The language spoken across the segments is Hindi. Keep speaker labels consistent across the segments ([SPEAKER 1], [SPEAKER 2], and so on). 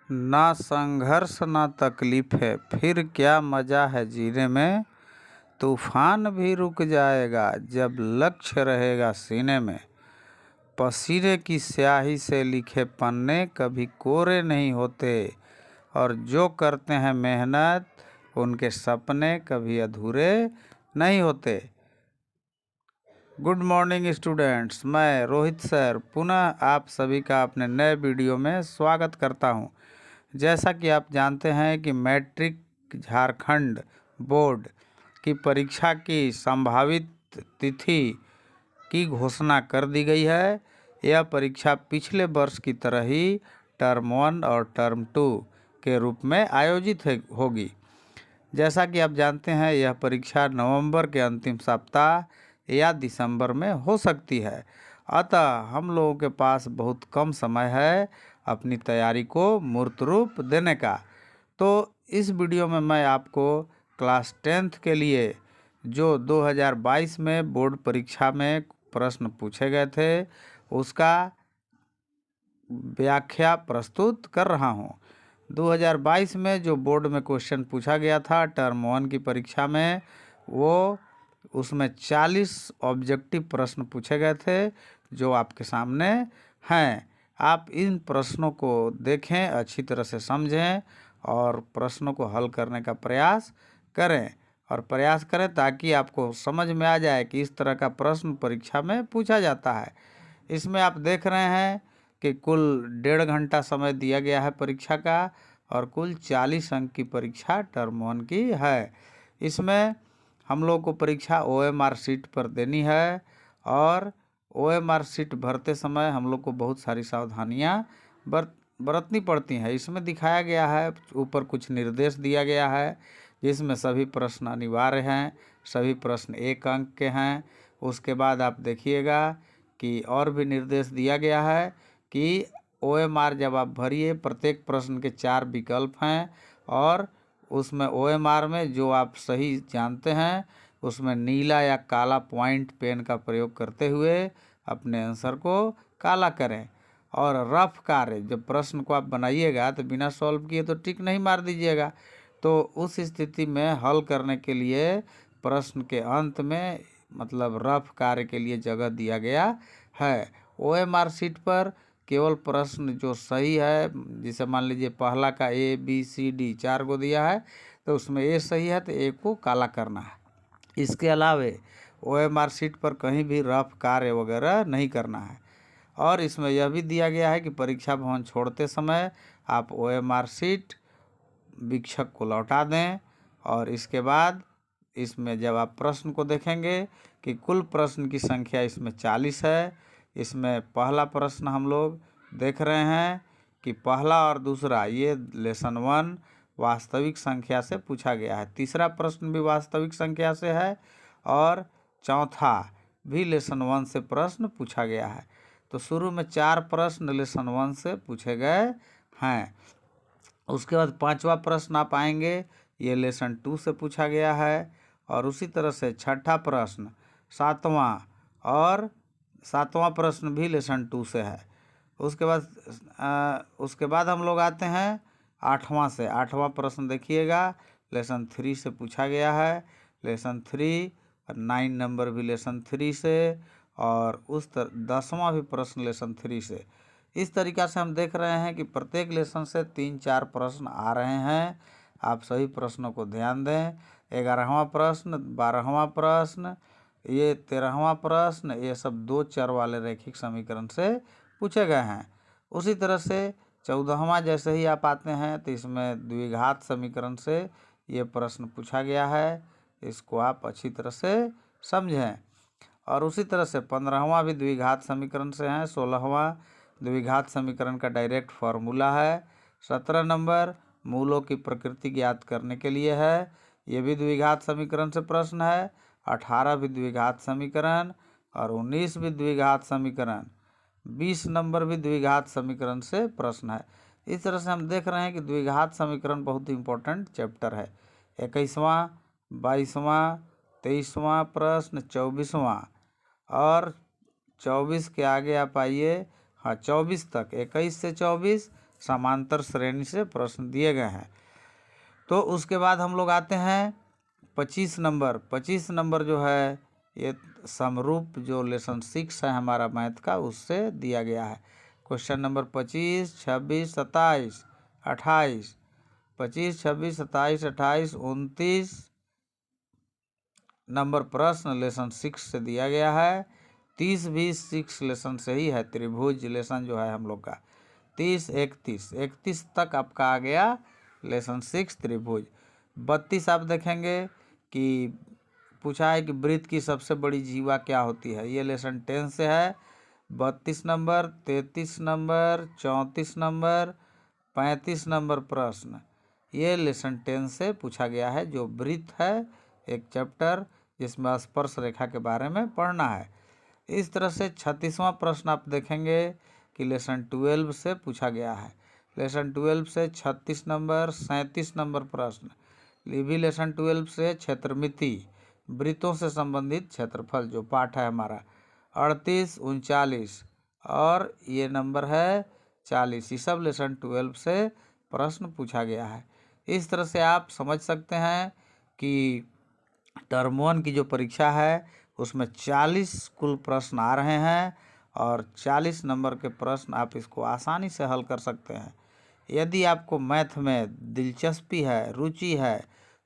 [SPEAKER 1] ना संघर्ष ना तकलीफ है, फिर क्या मज़ा है जीने में। तूफान भी रुक जाएगा जब लक्ष्य रहेगा सीने में। पसीने की स्याही से लिखे पन्ने कभी कोरे नहीं होते, और जो करते हैं मेहनत उनके सपने कभी अधूरे नहीं होते। गुड मॉर्निंग स्टूडेंट्स, मैं रोहित सर पुनः आप सभी का अपने नए वीडियो में स्वागत करता हूं। जैसा कि आप जानते हैं कि मैट्रिक झारखंड बोर्ड की परीक्षा की संभावित तिथि की घोषणा कर दी गई है। यह परीक्षा पिछले वर्ष की तरह ही टर्म 1 और टर्म 2 के रूप में आयोजित होगी। जैसा कि आप जानते हैं, यह परीक्षा नवंबर के अंतिम सप्ताह या दिसंबर में हो सकती है। अतः हम लोगों के पास बहुत कम समय है अपनी तैयारी को मूर्त रूप देने का। तो इस वीडियो में मैं आपको क्लास 10th के लिए जो 2022 में बोर्ड परीक्षा में प्रश्न पूछे गए थे उसका व्याख्या प्रस्तुत कर रहा हूं। 2022 में जो बोर्ड में क्वेश्चन पूछा गया था टर्म 1 की परीक्षा में, वो उसमें 40 ऑब्जेक्टिव प्रश्न पूछे गए थे जो आपके सामने हैं। आप इन प्रश्नों को देखें, अच्छी तरह से समझें और प्रश्नों को हल करने का प्रयास करें ताकि आपको समझ में आ जाए कि इस तरह का प्रश्न परीक्षा में पूछा जाता है। इसमें आप देख रहे हैं कि कुल 1.5 घंटा समय दिया गया है परीक्षा का और कुल 40 अंक की परीक्षा टर्म 1 की है। इसमें हम लोग को परीक्षा OMR शीट पर देनी है और OMR शीट भरते समय हम लोग को बहुत सारी सावधानियां बरतनी पड़ती हैं। इसमें दिखाया गया है, ऊपर कुछ निर्देश दिया गया है जिसमें सभी प्रश्न अनिवार्य हैं, सभी प्रश्न 1 अंक के हैं। उसके बाद आप देखिएगा कि और भी निर्देश दिया गया है कि OMR जब आप भरिए, प्रत्येक प्रश्न के 4 विकल्प हैं और उसमें OMR में जो आप सही जानते हैं उसमें नीला या काला पॉइंट पेन का प्रयोग करते हुए अपने आंसर को काला करें। और रफ कार्य जब प्रश्न को आप बनाइएगा तो बिना सॉल्व किए तो टिक नहीं मार दीजिएगा। तो उस स्थिति में हल करने के लिए प्रश्न के अंत में मतलब रफ कार्य के लिए जगह दिया गया है। OMR शीट पर केवल प्रश्न जो सही है, जिसे मान लीजिए पहला का ABCD 4 को दिया है तो उसमें A सही है तो A को काला करना है। इसके अलावे OMR शीट पर कहीं भी रफ कार्य वगैरह नहीं करना है। और इसमें यह भी दिया गया है कि परीक्षा भवन छोड़ते समय आप OMR शीट वीक्षक को लौटा दें। और इसके बाद इसमें जब आप प्रश्न को देखेंगे कि कुल प्रश्न की संख्या इसमें 40 है। इसमें पहला प्रश्न हम लोग देख रहे हैं कि पहला और दूसरा ये लेसन 1 वास्तविक संख्या से पूछा गया है, तीसरा प्रश्न भी वास्तविक संख्या से है और चौथा भी लेसन 1 से प्रश्न पूछा गया है। तो शुरू में 4 प्रश्न लेसन 1 से पूछे गए हैं। उसके बाद 5वां प्रश्न आप आएंगे, ये लेसन 2 से पूछा गया है और उसी तरह से 6ठा प्रश्न, 7वां प्रश्न भी लेसन 2 से है। उसके बाद हम लोग आते हैं 8वां से। 8वां प्रश्न देखिएगा लेसन 3 से पूछा गया है, लेसन 3 और 9 नंबर भी लेसन 3 से और 10वां भी प्रश्न लेसन 3 से। इस तरीक़ा से हम देख रहे हैं कि प्रत्येक लेसन से 3-4 प्रश्न आ रहे हैं। आप सभी प्रश्नों को ध्यान दें। 11वां प्रश्न, 12वां प्रश्न, ये 13वां प्रश्न, ये सब 2 चर वाले रैखिक समीकरण से पूछे गए हैं। उसी तरह से 14वां जैसे ही आप आते हैं तो इसमें द्विघात समीकरण से ये प्रश्न पूछा गया है, इसको आप अच्छी तरह से समझें। और उसी तरह से 15वां भी द्विघात समीकरण से है, 16वां द्विघात समीकरण का डायरेक्ट फार्मूला है, 17 नंबर मूलों की प्रकृति ज्ञात करने के लिए है, ये भी द्विघात समीकरण से प्रश्न है, 18 भी द्विघात समीकरण और 19 भी द्विघात समीकरण, 20 नंबर भी द्विघात समीकरण से प्रश्न है। इस तरह से हम देख रहे हैं कि द्विघात समीकरण बहुत इम्पोर्टेंट चैप्टर है। 21वां, 22वां, 23वां प्रश्न, 24वां और 24 के आगे आप आइए, हाँ 24 तक, 21 से 24 समांतर श्रेणी से प्रश्न दिए गए हैं। तो उसके बाद हम लोग आते हैं 25 नंबर। 25 नंबर जो है ये समरूप जो लेसन 6 है हमारा मैथ का, उससे दिया गया है। क्वेश्चन नंबर 25, 26, 27, 28, 25, 26, 27, 28, 29 नंबर प्रश्न लेसन 6 से दिया गया है। 30 भी 6 लेसन से ही है, त्रिभुज लेसन जो है हम लोग का 30, 31 तक आपका आ गया लेसन 6 त्रिभुज। 32 आप देखेंगे कि पूछा है कि वृत्त की सबसे बड़ी जीवा क्या होती है, ये लेसन 10 से है। 32 नंबर, 33 नंबर, 34 नंबर, 35 नंबर प्रश्न ये लेसन 10 से पूछा गया है, जो वृत्त है एक चैप्टर जिसमें स्पर्श रेखा के बारे में पढ़ना है। इस तरह से 36वां प्रश्न आप देखेंगे कि लेसन 12 से पूछा गया है। लेसन 12 से 36 नंबर, 37 नंबर प्रश्न। ये भी लेसन 12 से क्षेत्रमिति, वृत्तों से संबंधित क्षेत्रफल जो पाठ है हमारा 38, 39 और ये नंबर है 40। ये सब लेसन 12 से प्रश्न पूछा गया है। इस तरह से आप समझ सकते हैं कि टर्म 1 की जो परीक्षा है उसमें 40 कुल प्रश्न आ रहे हैं और 40 नंबर के प्रश्न आप इसको आसानी से हल कर सकते हैं। यदि आपको मैथ में दिलचस्पी है, रुचि है,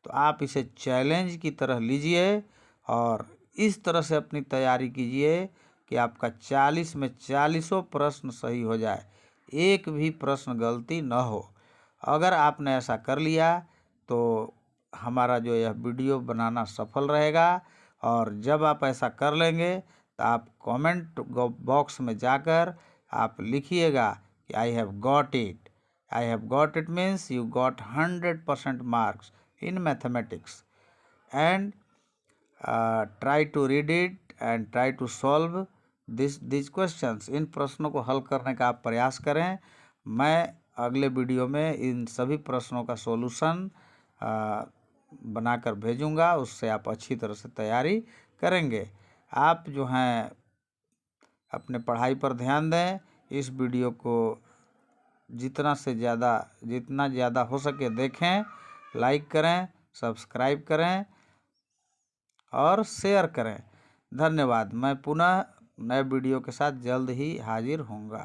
[SPEAKER 1] तो आप इसे चैलेंज की तरह लीजिए और इस तरह से अपनी तैयारी कीजिए कि आपका 40 में 40 प्रश्न सही हो जाए, एक भी प्रश्न गलती न हो। अगर आपने ऐसा कर लिया तो हमारा जो यह वीडियो बनाना सफल रहेगा। और जब आप ऐसा कर लेंगे तो आप कमेंट बॉक्स में जाकर आप लिखिएगा कि I have got it. I have got it means you got 100% marks in mathematics and try to read it and try to solve this questions. इन प्रश्नों को हल करने का आप प्रयास करें। मैं अगले वीडियो में इन सभी प्रश्नों का सॉल्यूशन बनाकर भेजूंगा, उससे आप अच्छी तरह से तैयारी करेंगे। आप जो हैं अपने पढ़ाई पर ध्यान दें। इस वीडियो को जितना ज़्यादा हो सके देखें, लाइक करें, सब्सक्राइब करें और शेयर करें। धन्यवाद। मैं पुनः नए वीडियो के साथ जल्द ही हाजिर होऊंगा।